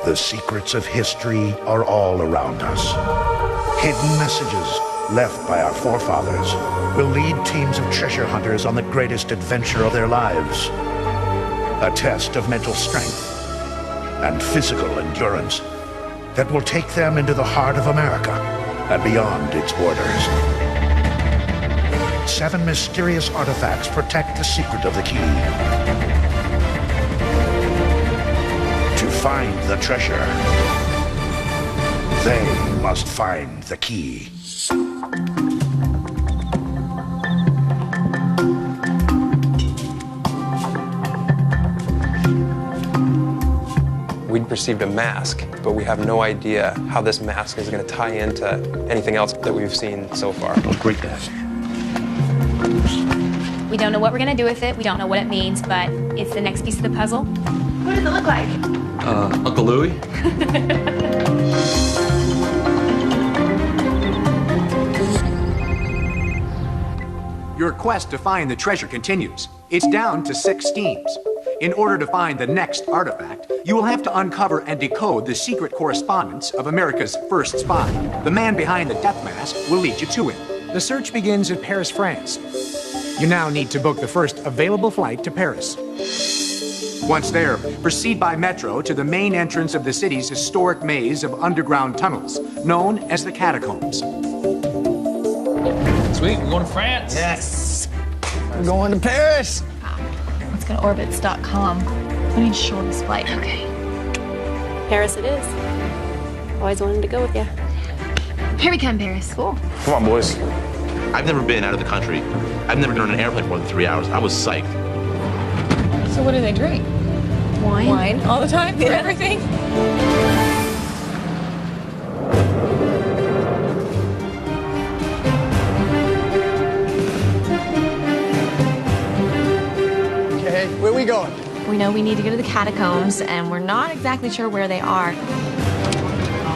The secrets of history are all around us. Hidden messages left by our forefathers will lead teams of treasure hunters on the greatest adventure of their lives. A test of mental strength and physical endurance that will take them into the heart of America and beyond its borders. 7 mysterious artifacts protect the secret of the key. To find the treasure, they must find the key. We perceived a mask, but we have no idea how this mask is going to tie into anything else that we've seen so far. Great guys. We don't know what we're going to do with it. We don't know what it means, but it's the next piece of the puzzle. What does it look like? Uncle Louie? Your quest to find the treasure continues. It's down to 6 teams. In order to find the next artifact, you will have to uncover and decode the secret correspondence of America's first spy. The man behind the death mask will lead you to him. The search begins in Paris, France. You now need to book the first available flight to Paris. Once there, proceed by metro to the main entrance of the city's historic maze of underground tunnels, known as the catacombs. Sweet, we're going to France. Yes. We're going to Paris. Let's go to orbits.com. We need shortest flight. Okay. Paris it is. Always wanted to go with you. Here we come, Paris. Cool. Come on, boys. I've never been out of the country. I've never been on an airplane for more than 3 hours. I was psyched. So what do they drink? Wine? Wine all the time? For everything? Okay, where we going? We know we need to go to the catacombs, and we're not exactly sure where they are.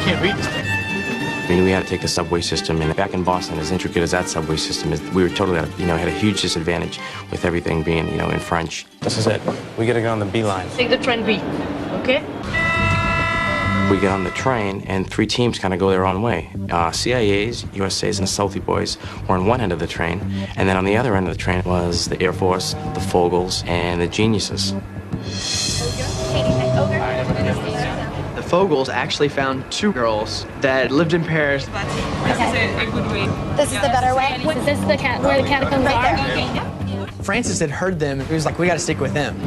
Can't read this thing. I mean, we had to take the subway system, and back in Boston, as intricate as that subway system is, we were totally, had a huge disadvantage with everything being, in French. This is it. We got to get on the B line. Take the train B, okay? We get on the train, and 3 teams kind of go their own way. CIAs, USAs, and the Southie boys were on one end of the train, and then on the other end of the train was the Air Force, the Fogels, and the Geniuses. The Fogels actually found 2 girls that lived in Paris. This is the better way? Is this where the catacombs are? Okay. Francis had heard them. He was like, we got to stick with them.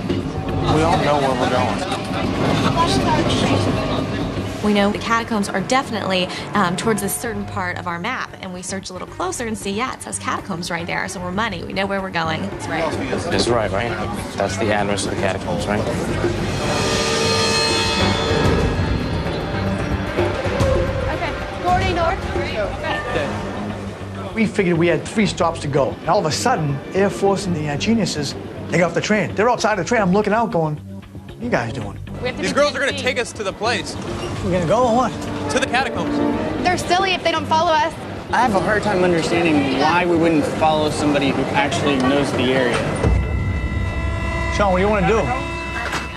We all know where we're going. We know the catacombs are definitely towards a certain part of our map, and we search a little closer and see, yeah, it says catacombs right there, so we're money. We know where we're going. That's right. That's right? That's the address of the catacombs, right? We figured we had 3 stops to go. And all of a sudden, Air Force and the Geniuses, they got off the train. They're outside the train. I'm looking out going, what are you guys doing? These girls are going to take us to the place. We're gonna go or what? To the catacombs. They're silly if they don't follow us. I have a hard time understanding why we wouldn't follow somebody who actually knows the area. Sean, what do you want to do?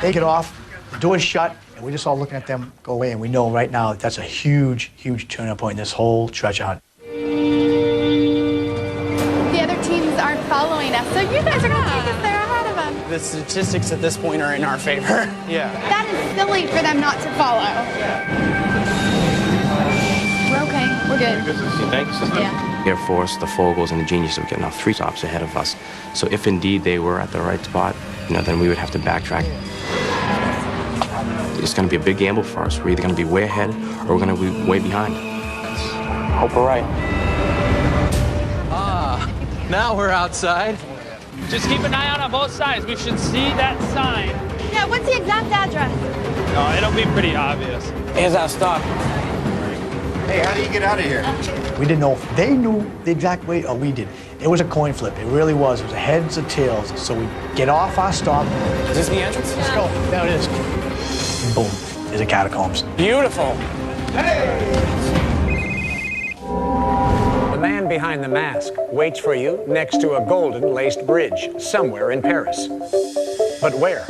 They get off, the door's shut, and we're just all looking at them go away, and we know right now that that's a huge, huge turning point in this whole treasure hunt. The other teams aren't following us, so you guys are going to take us there ahead of them. The statistics at this point are in our favor. Yeah. That is silly for them not to follow. We're okay. We're good. You think? Yeah. Air Force, the Fogels, and the Geniuses were getting off 3 stops ahead of us. So if indeed they were at the right spot, then we would have to backtrack. It's going to be a big gamble for us. We're either going to be way ahead or we're going to be way behind. Hope we're right. Now we're outside. Just keep an eye out on both sides. We should see that sign. Yeah, what's the exact address? No, it'll be pretty obvious. Here's our stop. Hey, how do you get out of here? We didn't know if they knew the exact way or we did. It was a coin flip. It really was. It was a heads or tails. So we get off our stop. Is this the entrance? Let's go. There it is. And boom, there's the catacombs. Beautiful. The man behind the mask waits for you next to a golden laced bridge somewhere in Paris. But where?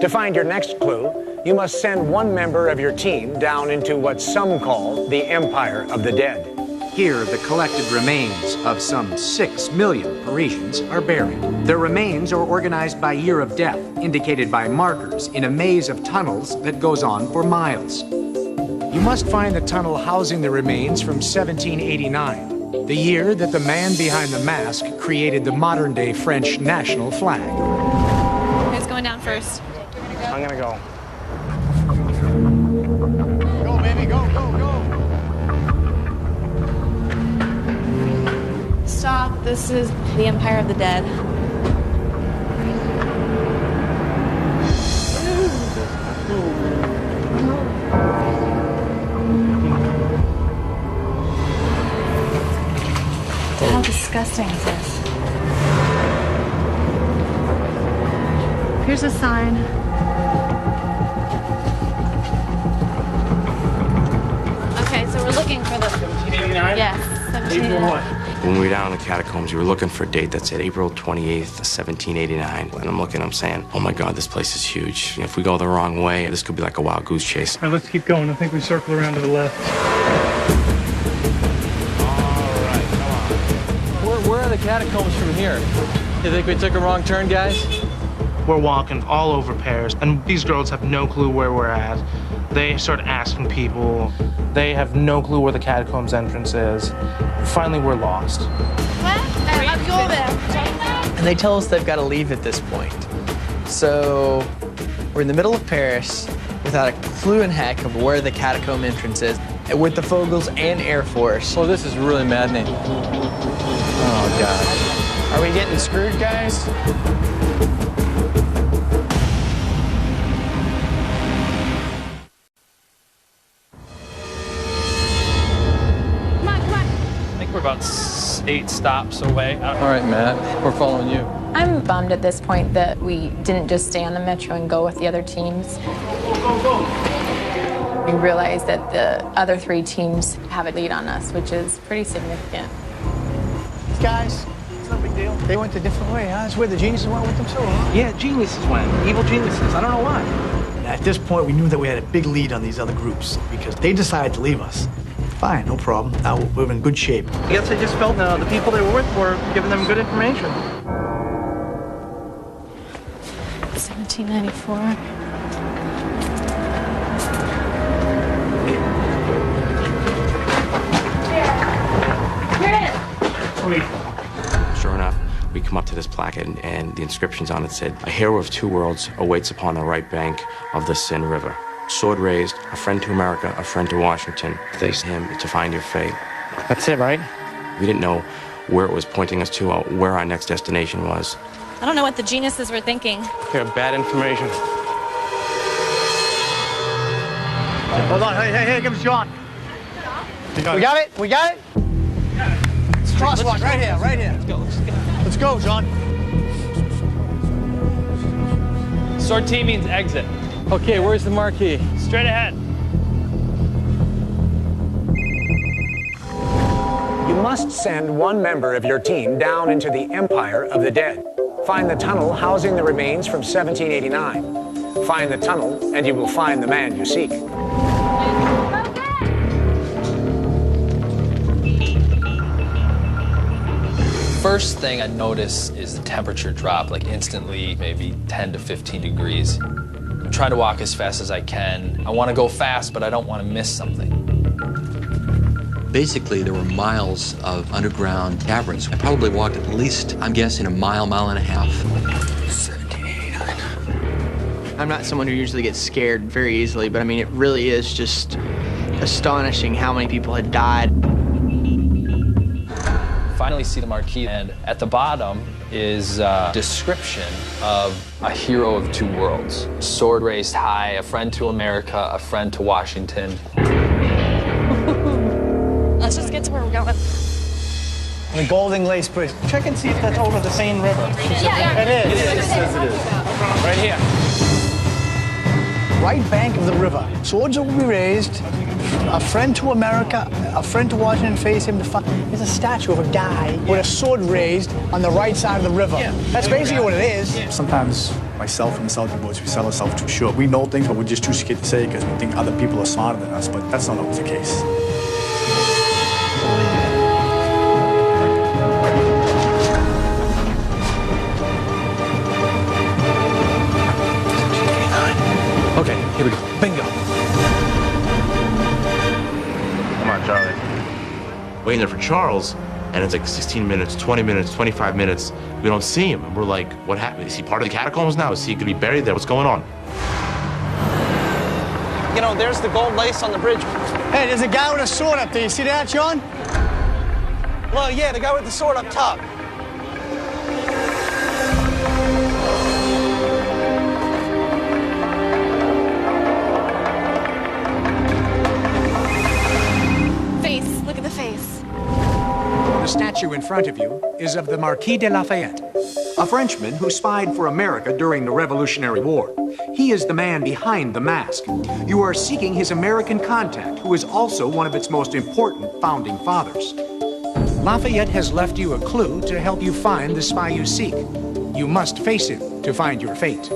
To find your next clue, you must send one member of your team down into what some call the Empire of the Dead. Here, the collected remains of some 6 million Parisians are buried. Their remains are organized by year of death, indicated by markers in a maze of tunnels that goes on for miles. You must find the tunnel housing the remains from 1789, the year that the man behind the mask created the modern-day French national flag. Who's going down first? I'm gonna go. Go, baby, go, go, go. Stop. This is the Empire of the Dead. How disgusting is this? Here's a sign. Okay, so we're looking for the... 1789? Yes, 1789. When we were down in the catacombs, we were looking for a date that said April 28th, 1789. And I'm looking, I'm saying, oh my God, this place is huge. If we go the wrong way, this could be like a wild goose chase. All right, let's keep going. I think we circle around to the left. Where are the catacombs from here? You think we took a wrong turn, guys? We're walking all over Paris, and these girls have no clue where we're at. They start asking people. They have no clue where the catacombs entrance is. Finally, we're lost. And they tell us they've got to leave at this point. So we're in the middle of Paris without a clue in heck of where the catacomb entrance is, with the Vogels and Air Force. Well, this is really maddening. Oh, God. Are we getting screwed, guys? We're about 8 stops away. All right, Matt, we're following you. I'm bummed at this point that we didn't just stay on the metro and go with the other teams. We realized that the other 3 teams have a lead on us, which is pretty significant. These guys, it's no big deal. They went a different way, huh? That's where the geniuses went with them too, huh? Yeah, geniuses went. Evil geniuses. I don't know why. At this point, we knew that we had a big lead on these other groups because they decided to leave us. Fine, no problem. Now we're in good shape. I guess they just felt the people they were with were giving them good information. 1794. Sure enough, we come up to this placard, and the inscriptions on it said, "A hero of 2 worlds awaits upon the right bank of the Seine River. Sword raised, a friend to America, a friend to Washington. Face him to find your fate." That's it, right? We didn't know where it was pointing us to, where our next destination was. I don't know what the geniuses were thinking. Here, bad information. Hold on, hey, give us John. We got it? We got it? It's crosswalk, right here. Let's go, John. Sortie means exit. Okay, where's the marquee? Straight ahead. You must send one member of your team down into the Empire of the Dead. Find the tunnel housing the remains from 1789. Find the tunnel, and you will find the man you seek. First thing I notice is the temperature drop, like instantly, maybe 10 to 15 degrees. I'm trying to walk as fast as I can. I want to go fast, but I don't want to miss something. Basically, there were miles of underground caverns. I probably walked at least, I'm guessing, a mile and a half. 1789. I'm not someone who usually gets scared very easily, but I mean, it really is just astonishing how many people had died. Finally see the marquee, and at the bottom is a description of a hero of 2 worlds. Sword raised high, a friend to America, a friend to Washington. Let's just get to where we're going. The Golden Lace Bridge. Check and see if that's over the Seine River. Yeah. It is. It says it is. Right here. Right bank of the river. Swords will be raised. A friend to America, a friend to Washington, face him to find. There's a statue of a guy with a sword raised on the right side of the river. That's basically what it is. Sometimes Myself and the Southie boys, we sell ourselves too short. We know things, but we're just too scared to say it because we think other people are smarter than us, but that's not always the case. Okay, here we go. Bingo. Come on, Charlie. Waiting there for Charles, and it's like 16 minutes, 20 minutes, 25 minutes. We don't see him, and we're like, what happened? Is he part of the catacombs now? Is he gonna be buried there? What's going on? You know, there's the gold lace on the bridge. Hey, there's a guy with a sword up there. You see that, John? Well, yeah, the guy with the sword up top. Face. Look at the face. The statue in front of you is of the Marquis de Lafayette, a Frenchman who spied for America during the Revolutionary War. He is the man behind the mask. You are seeking his American contact, who is also one of its most important founding fathers. Lafayette has left you a clue to help you find the spy you seek. You must face him to find your fate.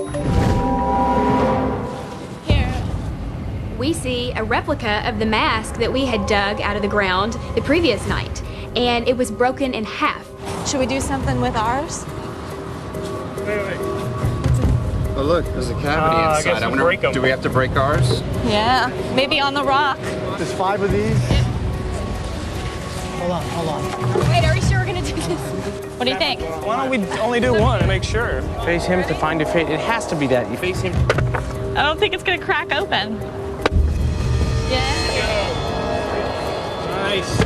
We see a replica of the mask that we had dug out of the ground the previous night, and it was broken in half. Should we do something with ours? Oh, look, there's a cavity inside. I wonder, do we have to break ours? Yeah, maybe on the rock. There's 5 of these. Hold on. Wait, are we sure we're gonna do this? What do you think? Why don't we only do one to make sure? Face him to find your fate. It has to be that. You face him. I don't think it's gonna crack open. Nice.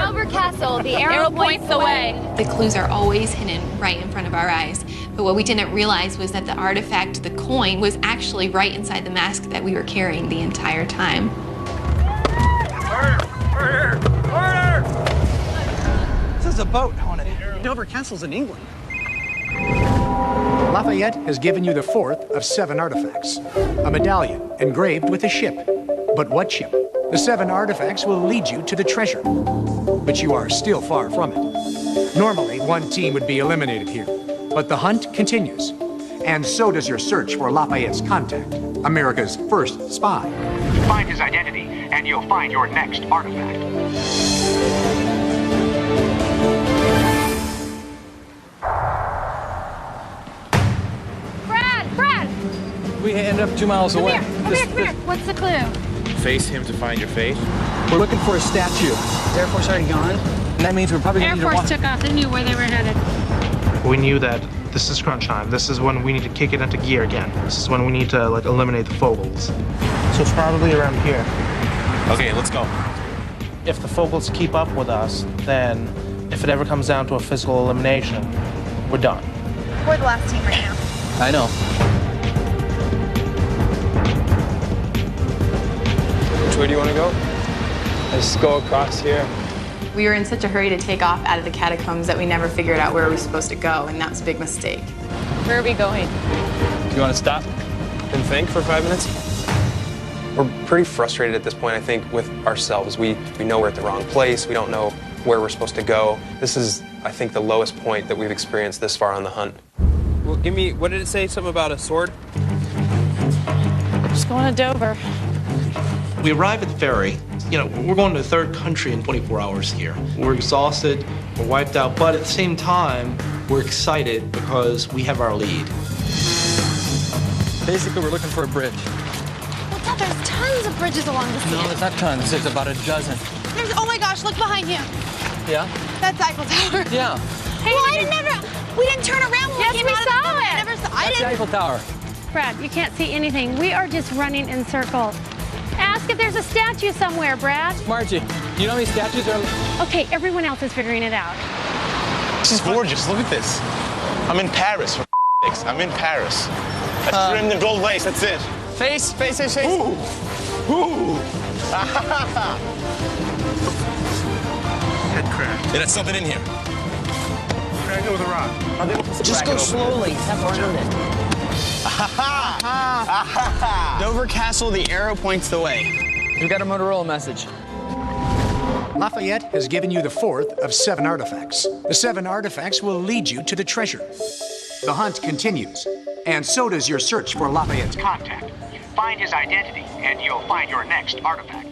Dover Castle, the arrow points the way. The clues are always hidden right in front of our eyes. But what we didn't realize was that the artifact, the coin, was actually right inside the mask that we were carrying the entire time. Order! This is a boat on it. Dover Castle's in England. Lafayette has given you the 4th of 7 artifacts, a medallion engraved with a ship. But what ship? The 7 artifacts will lead you to the treasure, but you are still far from it. Normally, one team would be eliminated here, but the hunt continues, and so does your search for Lafayette's contact, America's first spy. Find his identity, and you'll find your next artifact. Brad! We ended up 2 miles away. Come here. What's the clue? Face him to find your fate? We're looking for a statue. Air Force already gone, and that means we're probably going to need to walk. took off. They knew where they were headed. We knew that this is crunch time. This is when we need to kick it into gear again. This is when we need to eliminate the Fogels. So it's probably around here. Okay, let's go. If the Fogels keep up with us, then if it ever comes down to a physical elimination, we're done. We're the last team right now. I know. Which way do you want to go? Let's go across here. We were in such a hurry to take off out of the catacombs that we never figured out where we were supposed to go, and that was a big mistake. Where are we going? Do you want to stop? And think for 5 minutes? We're pretty frustrated at this point, I think, with ourselves. We know we're at the wrong place. We don't know where we're supposed to go. This is, I think, the lowest point that we've experienced this far on the hunt. Well, give me, what did it say? Something about a sword? Just going to Dover. We arrive at the ferry. You know, we're going to a third country in 24 hours here. We're exhausted, we're wiped out, but at the same time, we're excited because we have our lead. Basically, we're looking for a bridge. Well, Dad, there's tons of bridges along the sea. No, there's not tons. There's about a dozen. Oh my gosh, look behind you. Yeah? That's Eiffel Tower. Yeah. Hey, well, we didn't turn around when we came out of the tunnel. I never saw it. That's the Eiffel Tower. Brad, you can't see anything. We are just running in circles. Ask if there's a statue somewhere, Brad. Margie, you know how many statues are... Okay, everyone else is figuring it out. This is gorgeous. Look at this. I'm in Paris, for sakes. I'm in Paris. That's trimmed in gold lace. That's it. Face. Ooh. Ooh. Head crack. Yeah, there's something in here. Crack it with a rock. Just go slowly. Have around it. Dover Castle, the arrow points the way. We've got a Motorola message. Lafayette has given you the 4th of 7 artifacts. The 7 artifacts will lead you to the treasure. The hunt continues, and so does your search for Lafayette's contact. Find his identity, and you'll find your next artifact.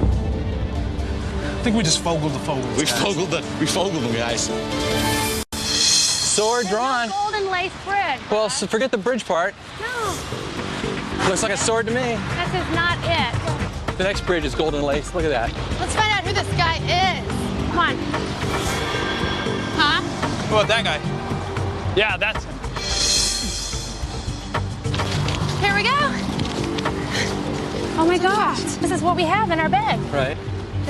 I think we just fogled the Fogles. We fogled them, guys. Sword drawn. Golden lace bridge. Well, so forget the bridge part. No. Looks like a sword to me. This is not it. The next bridge is golden lace. Look at that. Let's find out who this guy is. Come on. Huh? What about that guy? Yeah, that's him. Here we go. Oh my gosh. This is what we have in our bag. Right.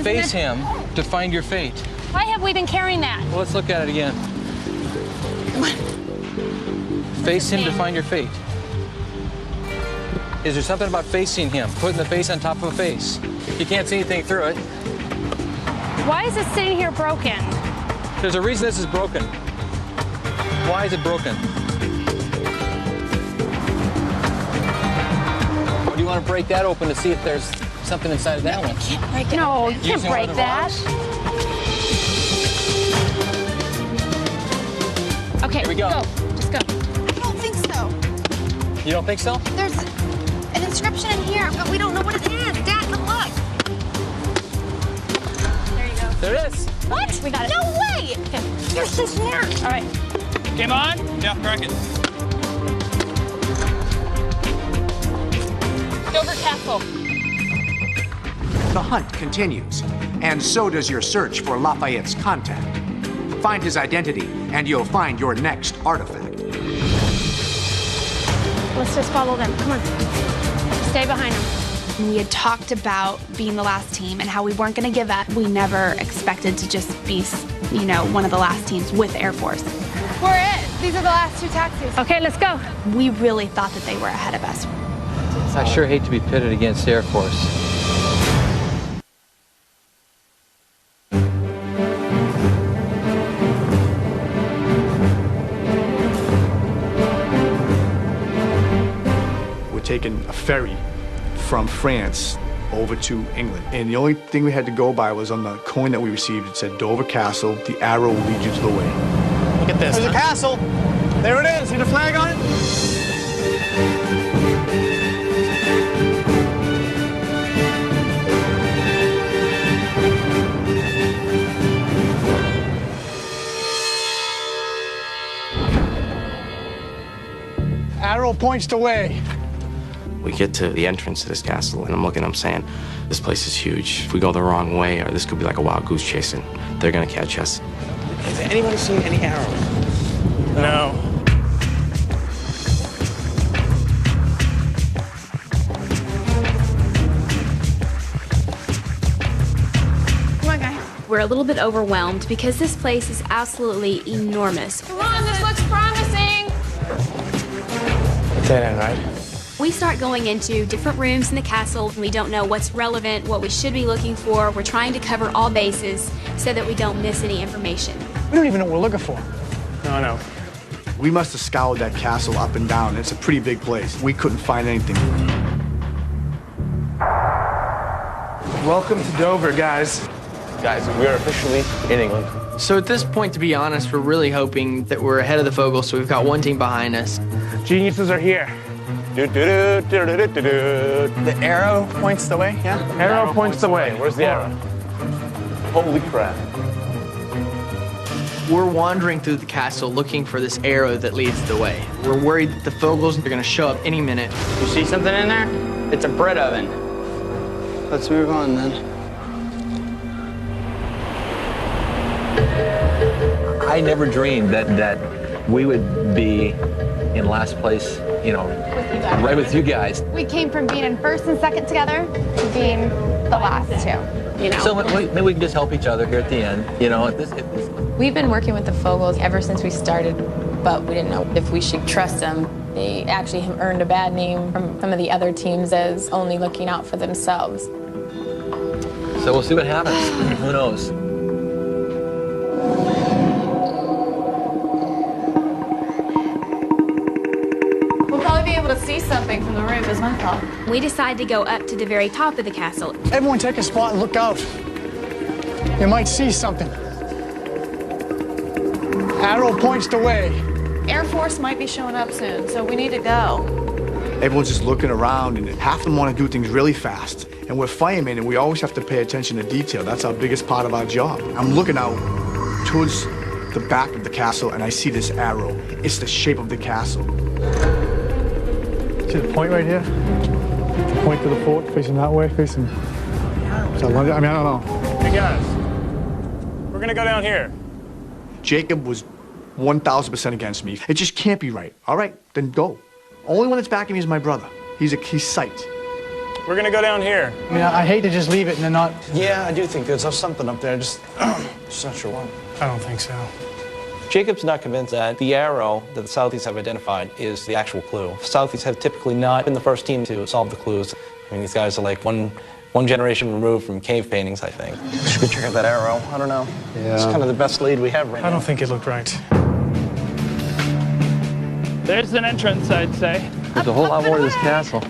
Face him to find your fate. Why have we been carrying that? Well, let's look at it again. Face him to find your fate. Is there something about facing him, putting the face on top of a face? You can't see anything through it. Why is this sitting here broken? There's a reason this is broken. Why is it broken? Or do you want to break that open to see if there's something inside of that one? Can't break it. No, you can't break that. Okay, here we go. Just go. I don't think so. You don't think so? There's an inscription in here, but we don't know what it is. Dad, come look. There you go. There it is. What? We got it. No way. Okay. You're so smart. All right. Game on? Yeah, crack it. Dover Castle. The hunt continues, and so does your search for Lafayette's contact. Find his identity, and you'll find your next artifact. Let's just follow them. Come on. Stay behind them. We had talked about being the last team and how we weren't going to give up. We never expected to just be, one of the last teams with Air Force. We're it. These are the last 2 taxis. Okay, let's go. We really thought that they were ahead of us. I sure hate to be pitted against Air Force. We're taking a ferry from France over to England. And the only thing we had to go by was on the coin that we received. It said Dover Castle. The arrow will lead you to the way. Look at this. There's a castle. There it is. See the flag on it? Arrow points the way. We get to the entrance to this castle, and I'm looking at them saying, this place is huge. If we go the wrong way, or this could be like a wild goose chasing, they're gonna catch us. Has anybody seen any arrows? No. Come on, guys. We're a little bit overwhelmed because this place is absolutely enormous. Come on, this looks promising. Dead end, right? We start going into different rooms in the castle, and we don't know what's relevant, what we should be looking for. We're trying to cover all bases so that we don't miss any information. We don't even know what we're looking for. No. We must have scoured that castle up and down. It's a pretty big place. We couldn't find anything. Welcome to Dover, guys. Guys, we are officially in England. So at this point, to be honest, we're really hoping that we're ahead of the Fogles, so we've got one team behind us. Geniuses are here. The arrow points the way, yeah? Arrow points the way. Where's the arrow? Holy crap. We're wandering through the castle looking for this arrow that leads the way. We're worried that the Fogles are going to show up any minute. You see something in there? It's a bread oven. Let's move on then. I never dreamed that we would be in last place, right with you guys. We came from being in first and second together to being the last 2. So maybe we can just help each other here at the end. We've been working with the Fogles ever since we started, but we didn't know if we should trust them. They actually have earned a bad name from some of the other teams as only looking out for themselves. So we'll see what happens. Who knows? We'll probably be able to see something from the roof, is my thought. We decide to go up to the very top of the castle. Everyone take a spot and look out. You might see something. Arrow points the way. Air Force might be showing up soon, so we need to go. Everyone's just looking around, and half of them want to do things really fast. And we're firemen, and we always have to pay attention to detail. That's our biggest part of our job. I'm looking out towards the back of the castle, and I see this arrow. It's the shape of the castle. See the point right here? The point to the fort, facing that way, facing... Is that London? I mean, I don't know. Hey, guys. We're gonna go down here. Jacob was 1,000% against me. It just can't be right. All right, then go. Only one that's backing me is my brother. He's psyched. We're gonna go down here. I mean, I hate to just leave it and then not... Yeah, I do think there's something up there, just not sure what. I don't think so. Jacob's not convinced that the arrow that the Southies have identified is the actual clue. Southies have typically not been the first team to solve the clues. I mean, these guys are like one generation removed from cave paintings, I think. Should we check out that arrow? I don't know. Yeah. It's kind of the best lead we have right now. I don't think it looked right. There's an entrance, I'd say. There's a whole lot more to this castle.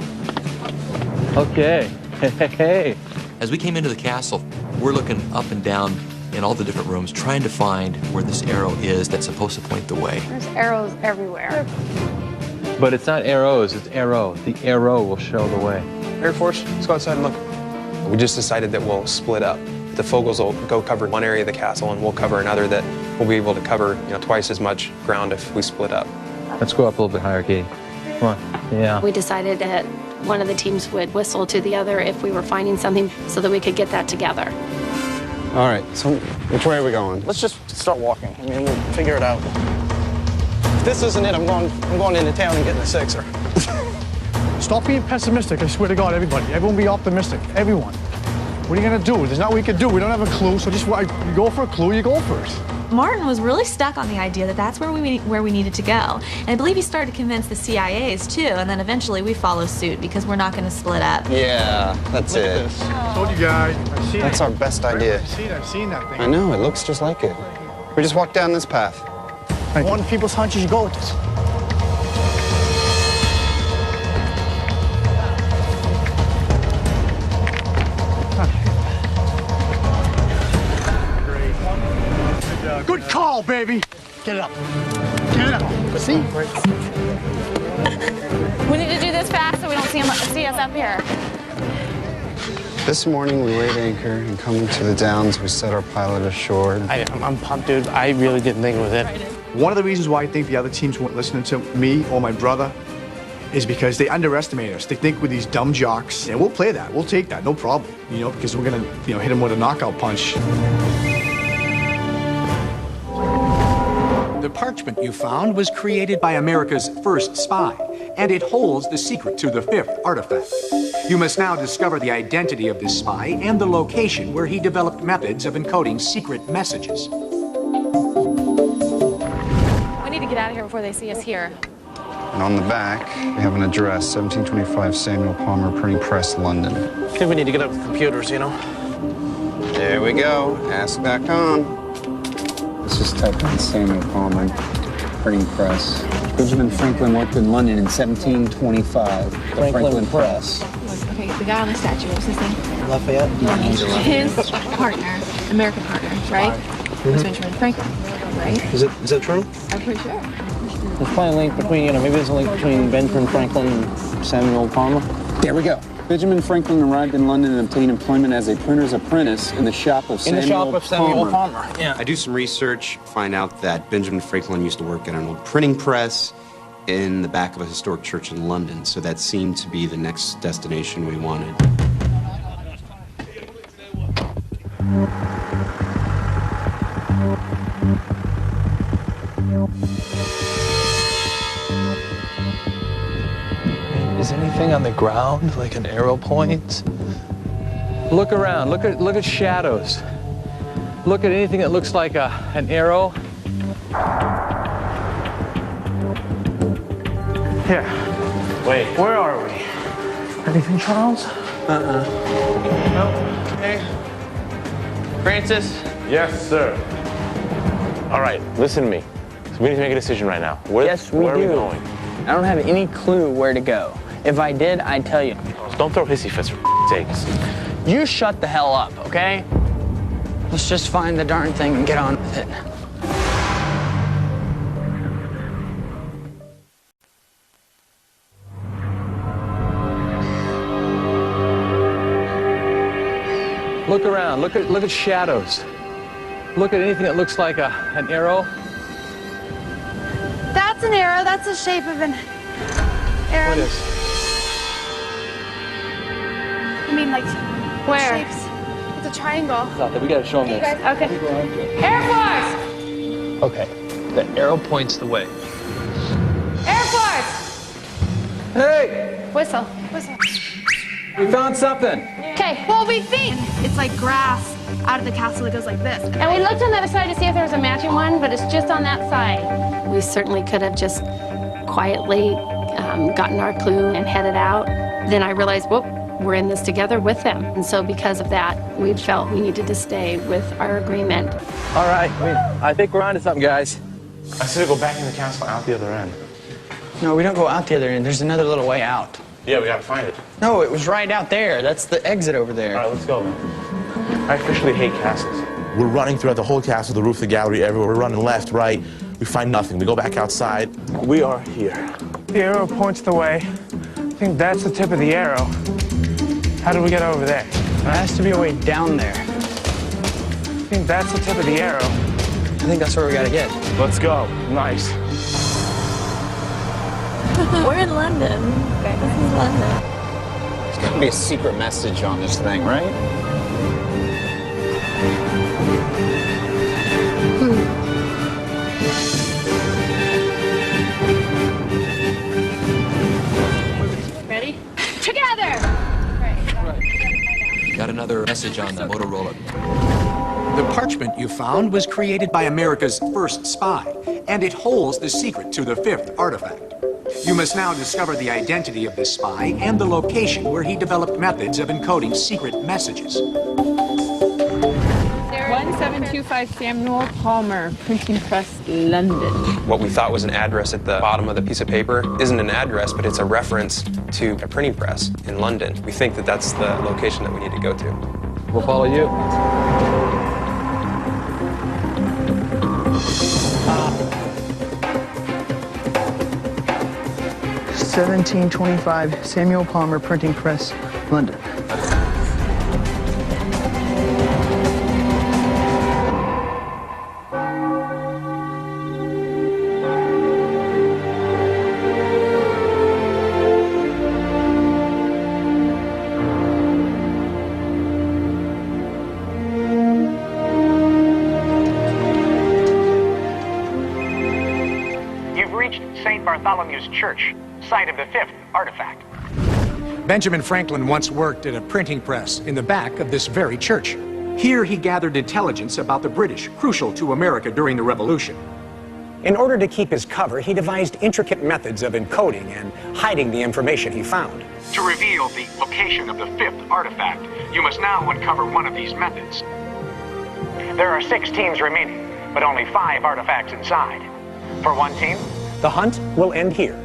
Okay. Hey. As we came into the castle, we're looking up and down in all the different rooms, trying to find where this arrow is that's supposed to point the way. There's arrows everywhere. But it's not arrows, it's arrow. The arrow will show the way. Air Force, let's go outside and look. We just decided that we'll split up. The Fogels will go cover one area of the castle, and we'll cover another that we'll be able to cover, twice as much ground if we split up. Let's go up a little bit higher, Katie. Come on. Yeah. We decided that one of the teams would whistle to the other if we were finding something so that we could get that together. All right, so which way are we going? Let's just start walking. I mean, we'll figure it out. If this isn't it, I'm going into town and getting a sixer. Stop being pessimistic, I swear to God, everybody. Everyone be optimistic, everyone. What are you gonna do? There's not what we can do. We don't have a clue, so just you go for a clue, you go for it. Martin was really stuck on the idea that that's where we needed to go. And I believe he started to convince the CIAs too, and then eventually we follow suit because we're not gonna split up. Yeah, that's it. I told you guys, I've seen That's it. our best idea. I've seen that thing. I know, it looks just like it. We just walk down this path. One people's hunches, you go with this. Good call, baby. Get it up. Get it up. See? We need to do this fast so we don't see us up here. This morning we weighed anchor and coming to the downs, we set our pilot ashore. I'm pumped, dude. I really didn't think it was it. One of the reasons why I think the other teams weren't listening to me or my brother is because they underestimate us. They think we're these dumb jocks, and we'll play that. We'll take that, no problem. Because we're gonna, hit them with a knockout punch. The parchment you found was created by America's first spy, and it holds the secret to the 5th artifact. You must now discover the identity of this spy and the location where he developed methods of encoding secret messages. We need to get out of here before they see us here. And on the back, we have an address, 1725 Samuel Palmer Printing Press, London. I think we need to get up the computers, There we go, ask.com. Let's just type in Samuel Palmer Printing Press. Benjamin Franklin worked in London in 1725. The Franklin Press. Okay, the guy on the statue, what's his name? Lafayette. His partner, American partner, right? Was Benjamin Franklin, right? Is that true? I'm pretty sure. There's probably a link between, maybe there's a link between Benjamin Franklin and Samuel Palmer. There we go. Benjamin Franklin arrived in London and obtained employment as a printer's apprentice in the shop of Samuel Palmer. Yeah. I do some research, find out that Benjamin Franklin used to work at an old printing press in the back of a historic church in London, so that seemed to be the next destination we wanted. Is anything on the ground, like an arrow point? Look around. Look at shadows. Look at anything that looks like an arrow. Here. Wait. Where are we? Anything, Charles? No. Okay. Francis? Yes, sir. All right, listen to me. So we need to make a decision right now. Where are we going? I don't have any clue where to go. If I did, I'd tell you. Don't throw hissy fits for sakes. You shut the hell up, okay? Let's just find the darn thing and get on with it. Look around. Look at shadows. Look at anything that looks like an arrow. That's an arrow. That's the shape of an arrow. What is? I mean, like, Where? shapes. It's a triangle. Stop it. We gotta show them You this. guys, okay. Air Force! Okay, the arrow points the way. Air Force! Hey! Whistle. Whistle. We found something. Okay. Well, we think it's like grass out of the castle that goes like this. And we looked on the other side to see if there was a matching one, but it's just on that side. We certainly could have just quietly gotten our clue and headed out. Then I realized, well, we're in this together with them. And so because of that, we felt we needed to stay with our agreement. All right. I think we're onto something, guys. I said to go back in the castle out the other end. No, we don't go out the other end. There's another little way out. Yeah, we gotta find it. No, it was right out there. That's the exit over there. All right, let's go then. I officially hate castles. We're running throughout the whole castle, the roof, the gallery, everywhere. We're running left, right. We find nothing. We go back outside. We are here. The arrow points the way. I think that's the tip of the arrow. How do we get over there? There has to be a way down there. I think that's the tip of the arrow. I think that's where we gotta get. Let's go. Nice. We're in London. Okay, this is London. There's gotta be a secret message on this thing, right? Ready? Together! Got another message on the Motorola. The parchment you found was created by America's first spy, and it holds the secret to the fifth artifact. You must now discover the identity of this spy and the location where he developed methods of encoding secret messages. 1725 Samuel Palmer, Printing Press, London. What we thought was an address at the bottom of the piece of paper isn't an address, but it's a reference to a printing press in London. We think that that's the location that we need to go to. We'll follow you. 1725 Samuel Palmer Printing Press, London. You've reached St. Bartholomew's Church, site of the fifth artifact. Benjamin Franklin once worked at a printing press in the back of this very church. Here he gathered intelligence about the British, crucial to America during the Revolution. In order to keep his cover, he devised intricate methods of encoding and hiding the information he found. To reveal the location of the fifth artifact, you must now uncover one of these methods. There are 6 teams remaining, but only 5 artifacts inside. For one team, the hunt will end here.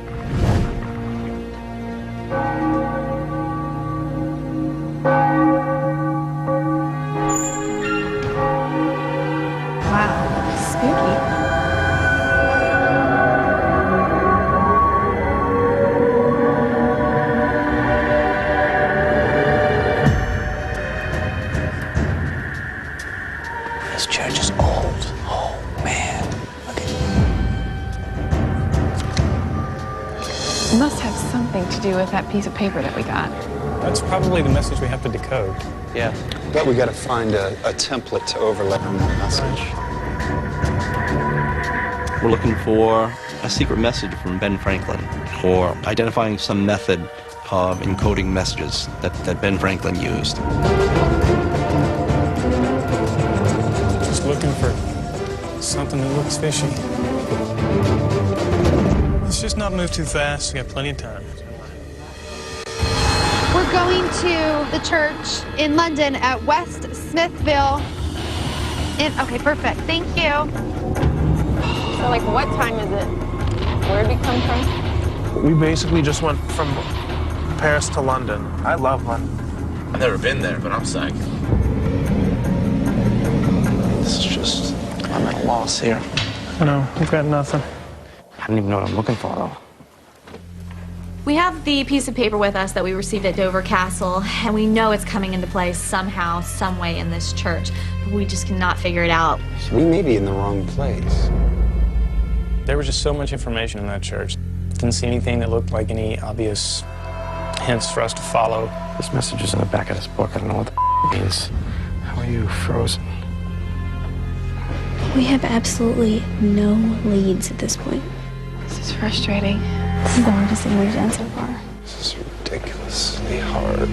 Wow, spooky. This church is old. Oh, man. It must have something to do with that piece of paper that we got. That's probably the message we have to decode. Yeah. But we gotta find a template to overlay on that message. We're looking for a secret message from Ben Franklin, or identifying some method of encoding messages that Ben Franklin used. Just looking for something that looks fishy. Let's just not move too fast. We got plenty of time. We're going to the church in London at West Smithville. Okay, perfect. Thank you. So, like, what time is it? Where did we come from? We basically just went from Paris to London. I love London. I've never been there, but I'm psyched. loss here. I know, we've got nothing. I don't even know what I'm looking for, though. We have the piece of paper with us that we received at Dover Castle, and we know it's coming into place somehow, some way in this church. We just cannot figure it out. We may be in the wrong place. There was just so much information in that church. Didn't see anything that looked like any obvious hints for us to follow. This message is in the back of this book. I don't know what the it means. How are you frozen? We have absolutely no leads at this point. This is frustrating. This is the hardest thing we've done so far. This is ridiculously hard.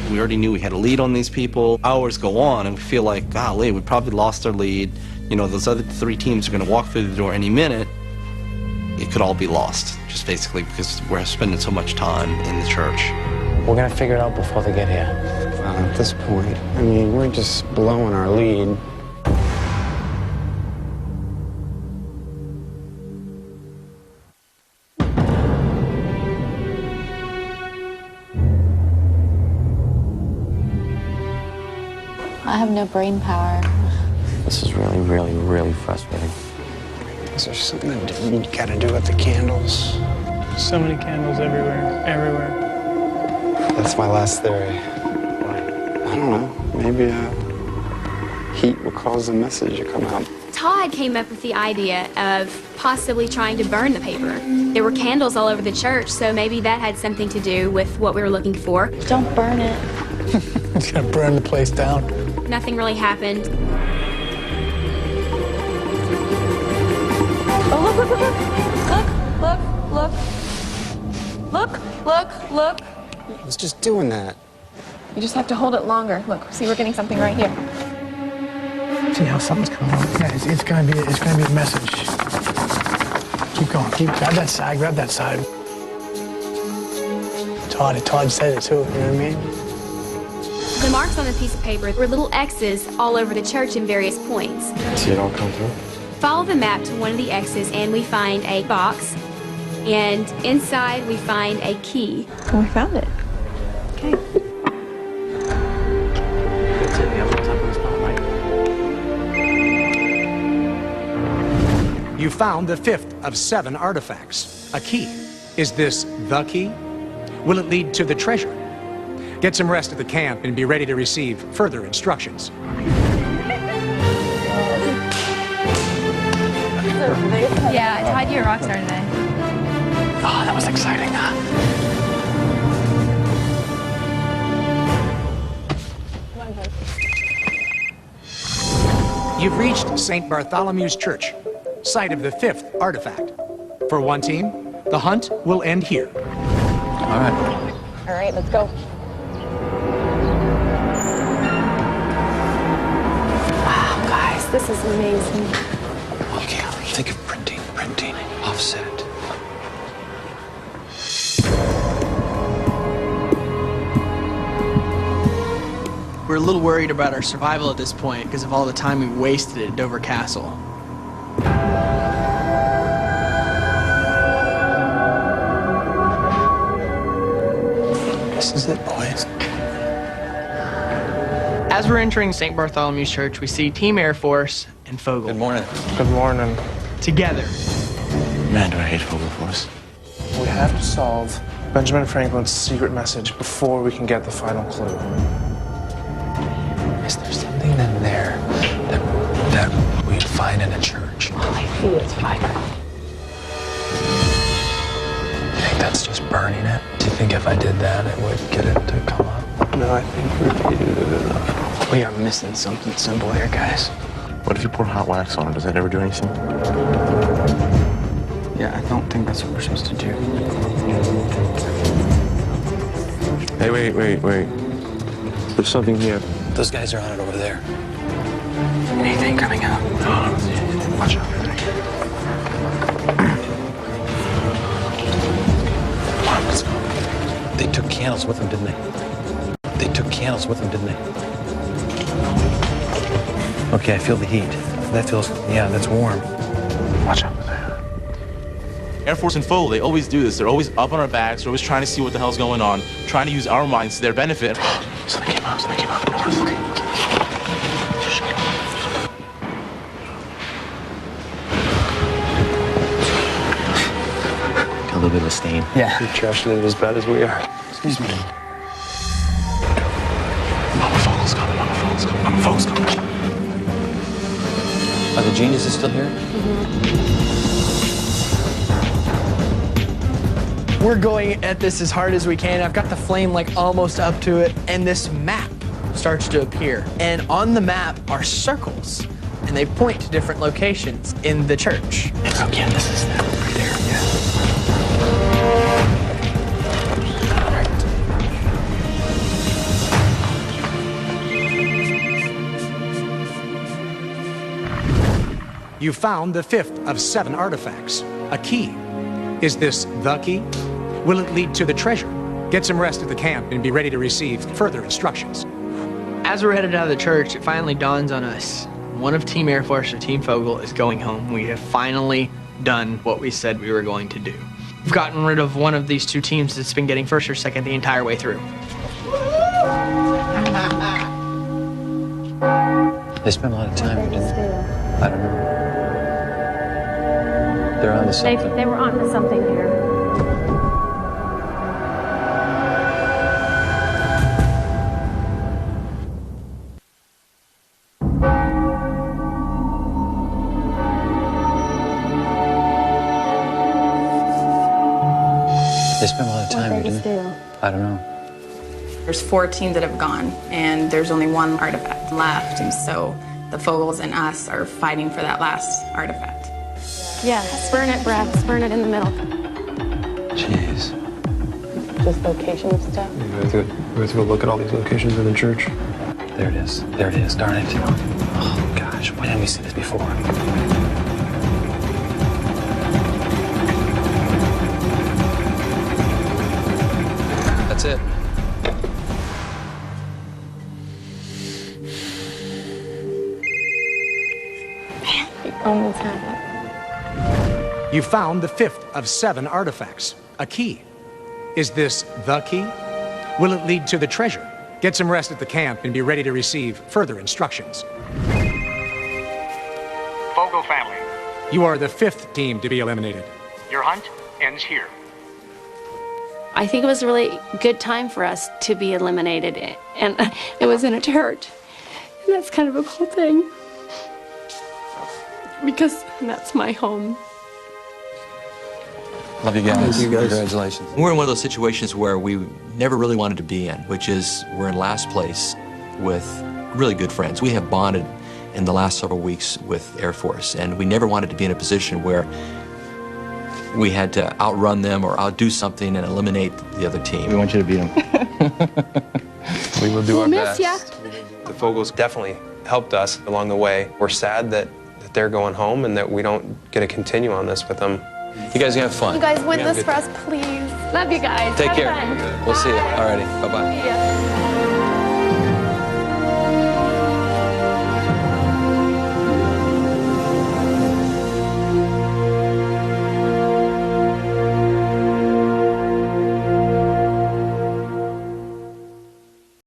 We already knew we had a lead on these people. Hours go on, and we feel like, golly, we probably lost our lead. You know, those other 3 teams are going to walk through the door any minute. It could all be lost, just basically because we're spending so much time in the church. We're gonna figure it out before they get here. At this point, I mean, we're just blowing our lead. I have no brain power. This is really, really, really frustrating. Is there something you gotta do with the candles? So many candles everywhere. That's my last theory. I don't know. Maybe heat will cause the message to come out. Todd came up with the idea of possibly trying to burn the paper. There were candles all over the church, so maybe that had something to do with what we were looking for. Don't burn it. It's gonna burn the place down. Nothing really happened. Oh, look, look, look, look, look, look, look, look. I was just doing that. You just have to hold it longer. Look, see, we're getting something right here. See how something's coming on? Yeah, it's gonna be a message. Keep going. Grab that side. Todd said it too. You know what I mean? The marks on the piece of paper were little X's all over the church in various points. See it all come through? Follow the map to one of the X's and we find a box. And inside we find a key. Oh, we found it. Okay. That's it. We have one time on the spot, right? You found the 5th of 7 artifacts, a key. Is this the key? Will it lead to the treasure? Get some rest at the camp and be ready to receive further instructions. Yeah, Todd, you're a rock star today. Oh, that was exciting, huh? You've reached St. Bartholomew's Church, site of the 5th artifact. For one team, the hunt will end here. All right. All right, let's go. Wow, guys, this is amazing. Okay, think of printing, offset. We're a little worried about our survival at this point because of all the time we wasted at Dover Castle. This is it, boys. As we're entering St. Bartholomew's Church, we see Team Air Force and Fogel. Good morning. Good morning. Together. Man, do I hate Fogel Force. We have to solve Benjamin Franklin's secret message before we can get the final clue. Is there something in there that we'd find in a church? All I see is fire. You think that's just burning it? Do you think if I did that, it would get it to come up? No, I think we repeated it enough. We are missing something simple here, guys. What if you pour hot wax on it? Does that ever do anything? Yeah, I don't think that's what we're supposed to do. Hey, wait. There's something here. Those guys are on it over there. Anything coming up? Oh, watch out. Come on, let's go. They took candles with them, didn't they? Okay, I feel the heat. That's warm. Watch out. Air Force and Fogel, they always do this. They're always up on our backs. They're always trying to see what the hell's going on, trying to use our minds to their benefit. Something came up. little bit of a stain. Yeah. You're trashing it as bad as we are. Excuse me. Mama Fogel's coming, Mama Fogel's coming, Mama Fogel's coming. Are the geniuses still here? We're going at this as hard as we can. I've got the flame like almost up to it, and this map starts to appear. And on the map are circles, and they point to different locations in the church. Okay, this is that right there. You found the 5th of 7 artifacts, a key. Is this the key? Will it lead to the treasure? Get some rest at the camp and be ready to receive further instructions. As we're headed out of the church, it finally dawns on us. One of Team Air Force or Team Fogel is going home. We have finally done what we said we were going to do. We've gotten rid of one of these two teams that's been getting first or second the entire way through. They spent a lot of time here, didn't they? I don't know. They're on to something. They were on to something here. They spent a lot of time here, didn't they? I don't know. There's 4 teams that have gone, and there's only 1 artifact left, and so the Fogels and us are fighting for that last artifact. Yeah, burn it, Brad. Burn it in the middle. Jeez. Just location stuff. We have to go look at all these locations in the church. There it is. There it is. Darn it. Oh, gosh. Why didn't we see this before? That's it. Almost had it. You found the 5th of 7 artifacts, a key. Is this the key? Will it lead to the treasure? Get some rest at the camp and be ready to receive further instructions. Fogel family. You are the 5th team to be eliminated. Your hunt ends here. I think it was a really good time for us to be eliminated, and it was in a church. And that's kind of a cool thing. Because that's my home. Love you guys. Thank you guys. Congratulations. We're in one of those situations where we never really wanted to be in, which is we're in last place with really good friends. We have bonded in the last several weeks with Air Force, and we never wanted to be in a position where we had to outrun them or outdo something and eliminate the other team. We want you to beat them. We will do our best. Ya. The Fogels definitely helped us along the way. We're sad that they're going home and that we don't get to continue on this with them. You guys have fun. You guys win Yeah, this good. for us, please. Love you guys. Take Have care. fun. We'll see you. Alrighty. Bye-bye. See ya.